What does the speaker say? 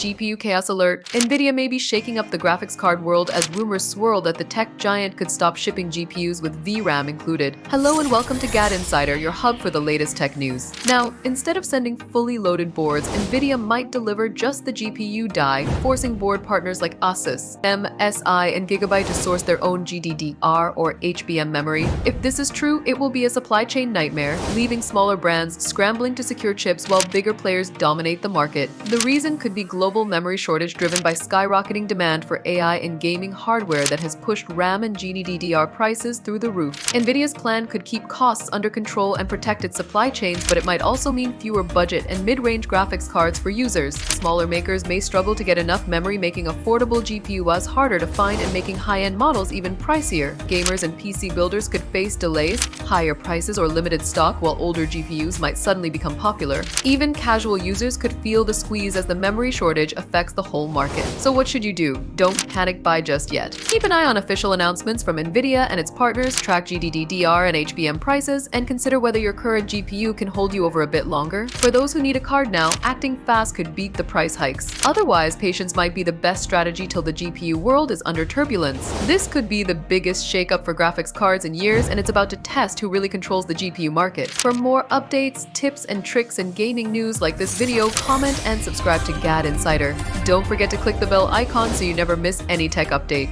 GPU chaos alert. Nvidia may be shaking up the graphics card world as rumors swirl that the tech giant could stop shipping GPUs with VRAM included. Hello and welcome to GadInsider, your hub for the latest tech news. Now, instead of sending fully loaded boards, Nvidia might deliver just the GPU die, forcing board partners like Asus, MSI, and Gigabyte to source their own GDDR or HBM memory. If this is true, it will be a supply chain nightmare, leaving smaller brands scrambling to secure chips while bigger players dominate the market. The reason could be global memory shortage driven by skyrocketing demand for AI and gaming hardware that has pushed RAM and GDDR prices through the roof. Nvidia's plan could keep costs under control and protect its supply chains, but it might also mean fewer budget and mid-range graphics cards for users. Smaller makers may struggle to get enough memory, making affordable GPUs harder to find and making high-end models even pricier. Gamers and PC builders could face delays, higher prices, or limited stock, while older GPUs might suddenly become popular. Even casual users could feel the squeeze as the memory shortage affects the whole market. So what should you do? Don't panic buy just yet. Keep an eye on official announcements from Nvidia and its partners, track GDDR and HBM prices, and consider whether your current GPU can hold you over a bit longer. For those who need a card now, acting fast could beat the price hikes. Otherwise, patience might be the best strategy till the GPU world is under turbulence. This could be the biggest shakeup for graphics cards in years, and it's about to test who really controls the GPU market. For more updates, tips, and tricks and gaming news like this video, comment and subscribe to GadInsider. Don't forget to click the bell icon so you never miss any tech update.